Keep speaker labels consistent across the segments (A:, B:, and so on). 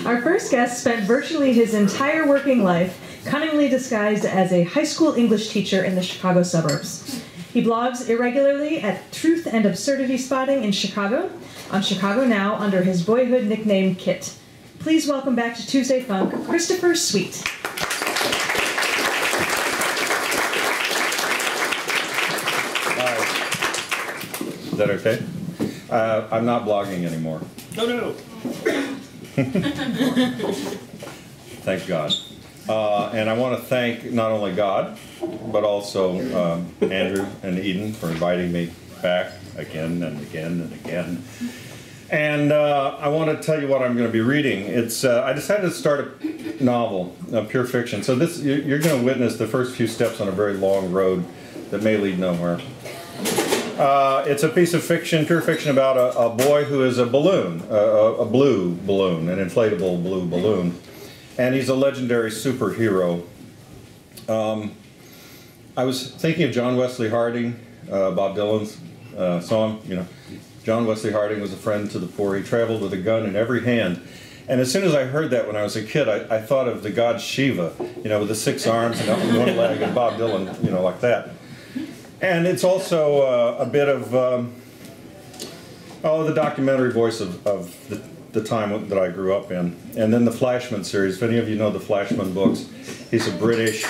A: Our first guest spent virtually his entire working life cunningly disguised as a high school English teacher in the Chicago suburbs. He blogs irregularly at Truth and Absurdity Spotting in Chicago, on Chicago Now under his boyhood nickname Kit. Please welcome back to Tuesday Funk, Christopher Sweet.
B: Is that okay? I'm not blogging anymore.
C: Oh no!
B: Thank God. And I want to thank not only God, but also Andrew and Eden for inviting me back again and again and again. And I want to tell you what I'm going to be reading. It's I decided to start a novel, pure fiction. So this you're going to witness the first few steps on a very long road that may lead nowhere. It's a piece of fiction, pure fiction, about a boy who is a balloon, a blue balloon, an inflatable blue balloon. And he's a legendary superhero. I was thinking of John Wesley Harding, Bob Dylan's song. You know, John Wesley Harding was a friend to the poor. He traveled with a gun in every hand. And as soon as I heard that when I was a kid, I thought of the god Shiva, you know, with the 6 arms and one leg, and Bob Dylan, you know, like that. And it's also a bit of, the documentary voice of the time that I grew up in. And then the Flashman series. If any of you know the Flashman books, he's a British,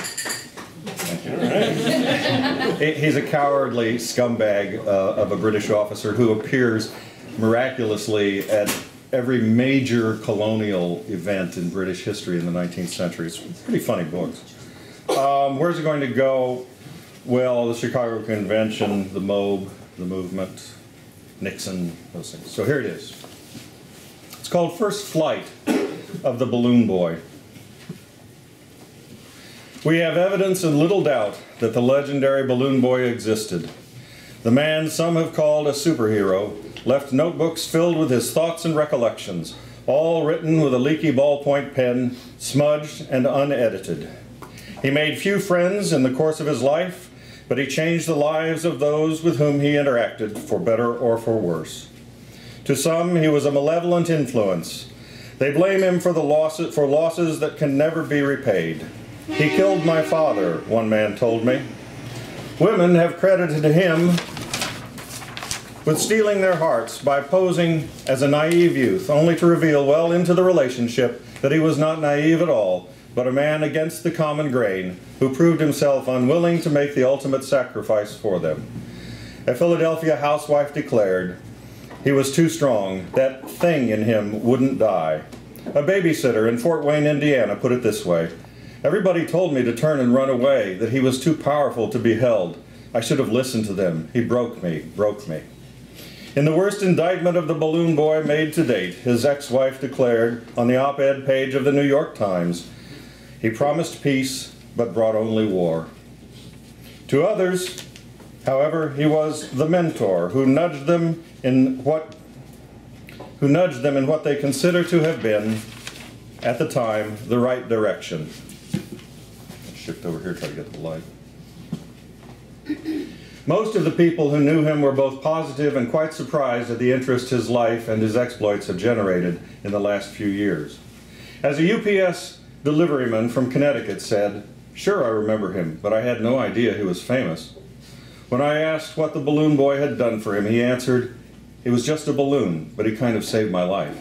B: he's a cowardly scumbag of a British officer who appears miraculously at every major colonial event in British history in the 19th century. It's pretty funny books. Where's it going to go? Well, the Chicago Convention, the MOB, the movement, Nixon, those things. So here it is. It's called First Flight of the Balloon Boy. We have evidence and little doubt that the legendary balloon boy existed. The man some have called a superhero left notebooks filled with his thoughts and recollections, all written with a leaky ballpoint pen, smudged and unedited. He made few friends in the course of his life, but he changed the lives of those with whom he interacted, for better or for worse. To some, he was a malevolent influence. They blame him for losses that can never be repaid. He killed my father, one man told me. Women have credited him with stealing their hearts by posing as a naive youth, only to reveal well into the relationship that he was not naive at all, but a man against the common grain, who proved himself unwilling to make the ultimate sacrifice for them. A Philadelphia housewife declared, he was too strong, that thing in him wouldn't die. A babysitter in Fort Wayne, Indiana put it this way, everybody told me to turn and run away, that he was too powerful to be held. I should have listened to them. He broke me. In the worst indictment of the balloon boy made to date, his ex-wife declared on the op-ed page of the New York Times, he promised peace, but brought only war. To others, however, he was the mentor who nudged them in what they consider to have been, at the time, the right direction. I'll shift over here, try to get the light. Most of the people who knew him were both positive and quite surprised at the interest his life and his exploits have generated in the last few years. As a UPS deliveryman from Connecticut said, sure, I remember him, but I had no idea he was famous. When I asked what the balloon boy had done for him, he answered, it was just a balloon, but he kind of saved my life.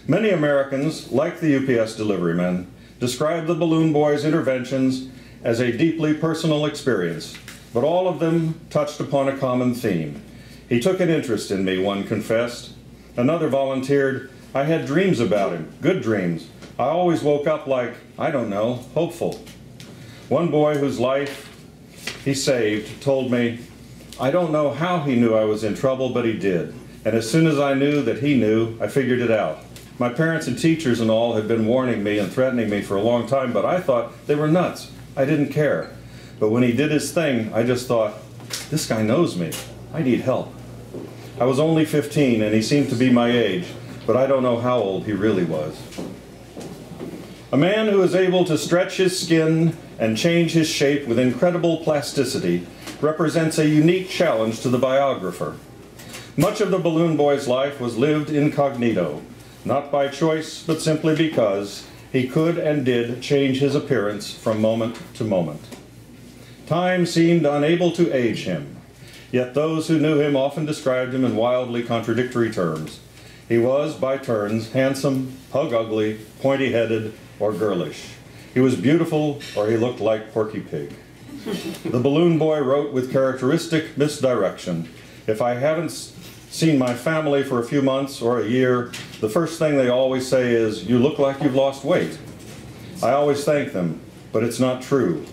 B: Many Americans, like the UPS deliveryman, describe the balloon boy's interventions as a deeply personal experience, but all of them touched upon a common theme. He took an interest in me, one confessed. Another volunteered, I had dreams about him, good dreams. I always woke up like, I don't know, hopeful. One boy whose life he saved told me, I don't know how he knew I was in trouble, but he did. And as soon as I knew that he knew, I figured it out. My parents and teachers and all had been warning me and threatening me for a long time, but I thought they were nuts. I didn't care. But when he did his thing, I just thought, this guy knows me. I need help. I was only 15 and he seemed to be my age, but I don't know how old he really was. A man who is able to stretch his skin and change his shape with incredible plasticity represents a unique challenge to the biographer. Much of the balloon boy's life was lived incognito, not by choice, but simply because he could and did change his appearance from moment to moment. Time seemed unable to age him, yet those who knew him often described him in wildly contradictory terms. He was, by turns, handsome, pug-ugly, pointy-headed, or girlish. He was beautiful, or he looked like Porky Pig. The balloon boy wrote with characteristic misdirection, "If I haven't seen my family for a few months or a year, the first thing they always say is, 'You look like you've lost weight.' I always thank them, but it's not true.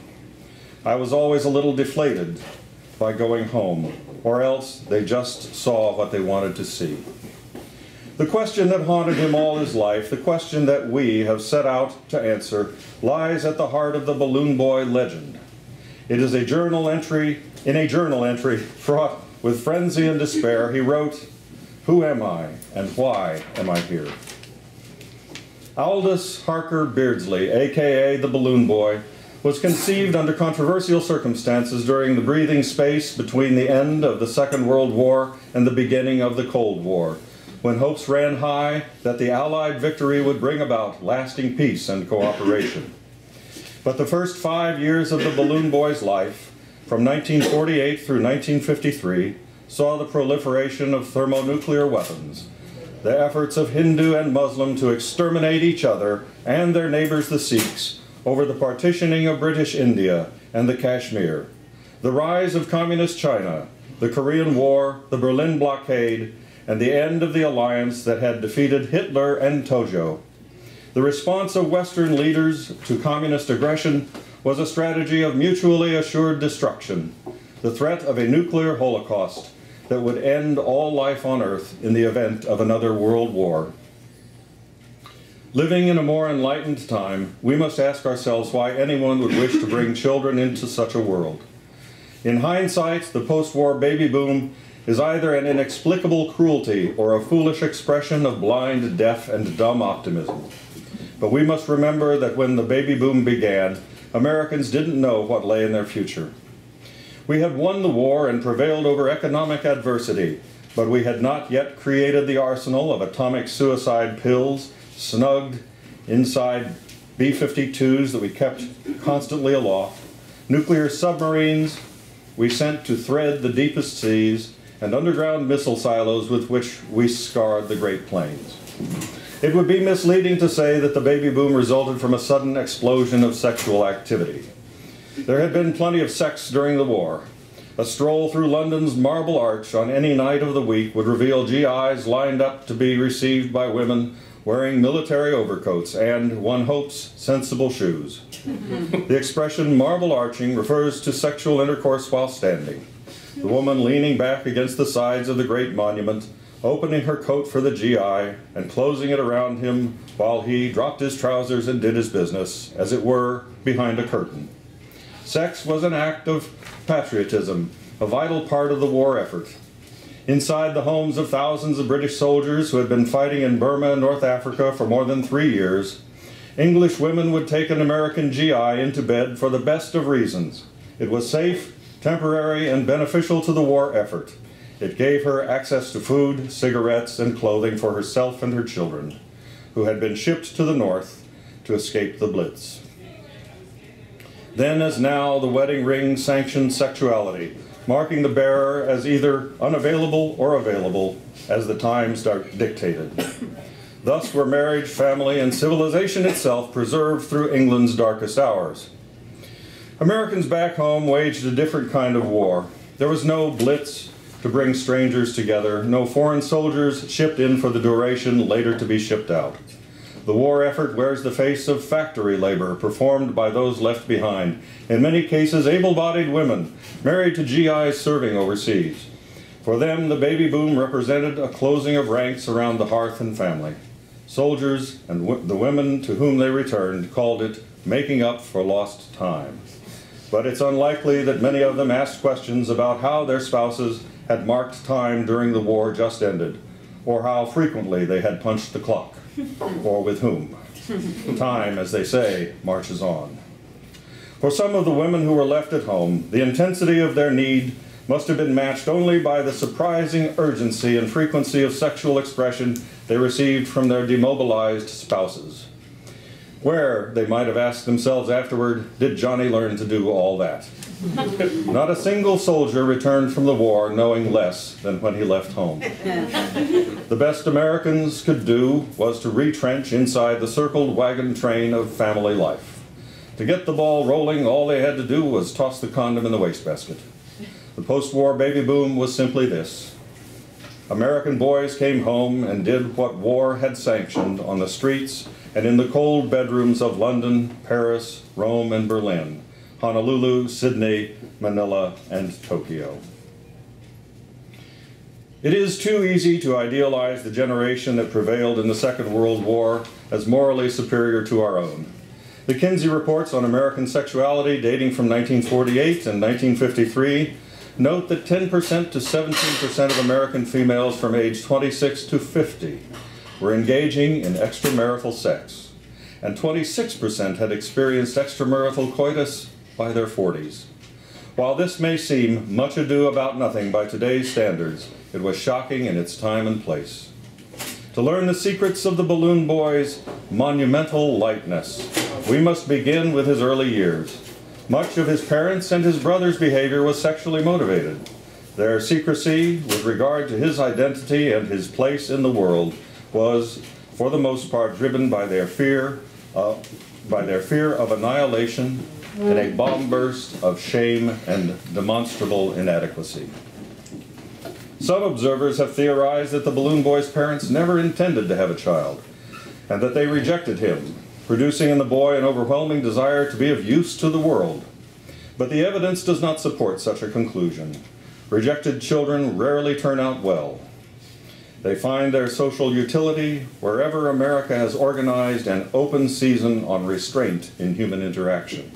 B: I was always a little deflated by going home, or else they just saw what they wanted to see." The question that haunted him all his life, the question that we have set out to answer, lies at the heart of the balloon boy legend. It is a journal entry. In a journal entry fraught with frenzy and despair, he wrote, "Who am I, and why am I here?" Aldous Harker Beardsley, a.k.a. the Balloon Boy, was conceived under controversial circumstances during the breathing space between the end of the Second World War and the beginning of the Cold War, when hopes ran high that the Allied victory would bring about lasting peace and cooperation. But the first 5 years of the Balloon Boy's life, from 1948 through 1953, saw the proliferation of thermonuclear weapons, the efforts of Hindu and Muslim to exterminate each other and their neighbors the Sikhs over the partitioning of British India and the Kashmir, the rise of Communist China, the Korean War, the Berlin blockade, and the end of the alliance that had defeated Hitler and Tojo. The response of Western leaders to communist aggression was a strategy of mutually assured destruction, the threat of a nuclear holocaust that would end all life on Earth in the event of another world war. Living in a more enlightened time, we must ask ourselves why anyone would wish to bring children into such a world. In hindsight, the post-war baby boom is either an inexplicable cruelty or a foolish expression of blind, deaf, and dumb optimism. But we must remember that when the baby boom began, Americans didn't know what lay in their future. We had won the war and prevailed over economic adversity, but we had not yet created the arsenal of atomic suicide pills snugged inside B-52s that we kept constantly aloft, nuclear submarines we sent to thread the deepest seas, and underground missile silos with which we scarred the Great Plains. It would be misleading to say that the baby boom resulted from a sudden explosion of sexual activity. There had been plenty of sex during the war. A stroll through London's Marble Arch on any night of the week would reveal GIs lined up to be received by women wearing military overcoats and, one hopes, sensible shoes. The expression marble arching refers to sexual intercourse while standing. The woman leaning back against the sides of the great monument, opening her coat for the GI and closing it around him while he dropped his trousers and did his business, as it were, behind a curtain. Sex was an act of patriotism, a vital part of the war effort. Inside the homes of thousands of British soldiers who had been fighting in Burma and North Africa for more than 3 years, English women would take an American GI into bed for the best of reasons. It was safe, temporary, and beneficial to the war effort. It gave her access to food, cigarettes, and clothing for herself and her children, who had been shipped to the north to escape the Blitz. Then as now, the wedding ring sanctioned sexuality, marking the bearer as either unavailable or available, as the times dictated. Thus were marriage, family, and civilization itself preserved through England's darkest hours. Americans back home waged a different kind of war. There was no Blitz to bring strangers together, no foreign soldiers shipped in for the duration, later to be shipped out. The war effort wears the face of factory labor performed by those left behind, in many cases able-bodied women, married to GIs serving overseas. For them, the baby boom represented a closing of ranks around the hearth and family. Soldiers and the women to whom they returned called it making up for lost time. But it's unlikely that many of them asked questions about how their spouses had marked time during the war just ended, or how frequently they had punched the clock. Or with whom. Time, as they say, marches on. For some of the women who were left at home, the intensity of their need must have been matched only by the surprising urgency and frequency of sexual expression they received from their demobilized spouses. Where, they might have asked themselves afterward, did Johnny learn to do all that? Not a single soldier returned from the war knowing less than when he left home. The best Americans could do was to retrench inside the circled wagon train of family life. To get the ball rolling, all they had to do was toss the condom in the wastebasket. The post-war baby boom was simply this. American boys came home and did what war had sanctioned on the streets and in the cold bedrooms of London, Paris, Rome, and Berlin, Honolulu, Sydney, Manila, and Tokyo. It is too easy to idealize the generation that prevailed in the Second World War as morally superior to our own. The Kinsey reports on American sexuality dating from 1948 and 1953 note that 10% to 17% of American females from age 26 to 50 were engaging in extramarital sex, and 26% had experienced extramarital coitus by their 40s. While this may seem much ado about nothing by today's standards, it was shocking in its time and place. To learn the secrets of the balloon boy's monumental lightness, we must begin with his early years. Much of his parents' and his brother's behavior was sexually motivated. Their secrecy with regard to his identity and his place in the world was, for the most part, driven by their fear of annihilation and a bomb burst of shame and demonstrable inadequacy. Some observers have theorized that the balloon boy's parents never intended to have a child, and that they rejected him, producing in the boy an overwhelming desire to be of use to the world. But the evidence does not support such a conclusion. Rejected children rarely turn out well. They find their social utility wherever America has organized an open season on restraint in human interaction.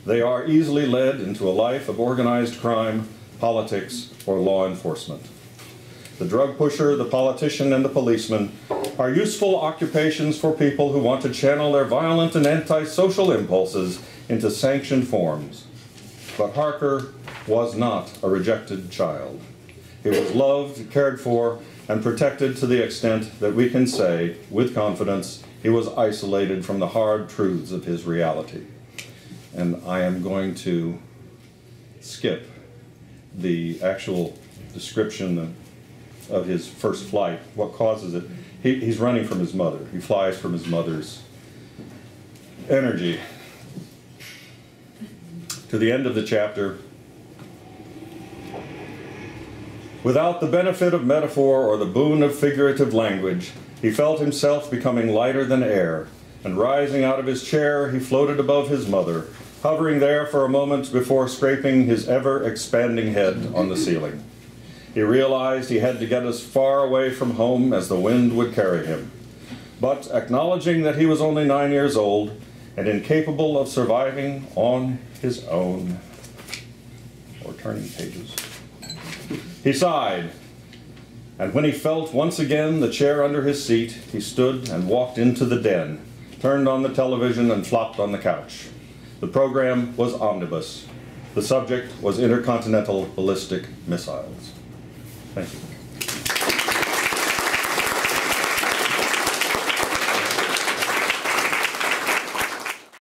B: They are easily led into a life of organized crime, politics, or law enforcement. The drug pusher, the politician, and the policeman are useful occupations for people who want to channel their violent and antisocial impulses into sanctioned forms. But Harker was not a rejected child. He was loved, cared for, and protected to the extent that we can say, with confidence, he was isolated from the hard truths of his reality. And I am going to skip the actual description of his first flight, what causes it. He's running from his mother. He flies from his mother's energy. To the end of the chapter, without the benefit of metaphor or the boon of figurative language, he felt himself becoming lighter than air, and rising out of his chair, he floated above his mother, hovering there for a moment before scraping his ever-expanding head on the ceiling. He realized he had to get as far away from home as the wind would carry him. But acknowledging that he was only 9 years old and incapable of surviving on his own, or turning pages, he sighed, and when he felt once again the chair under his seat, he stood and walked into the den, turned on the television, and flopped on the couch. The program was omnibus. The subject was intercontinental ballistic missiles. Thank you.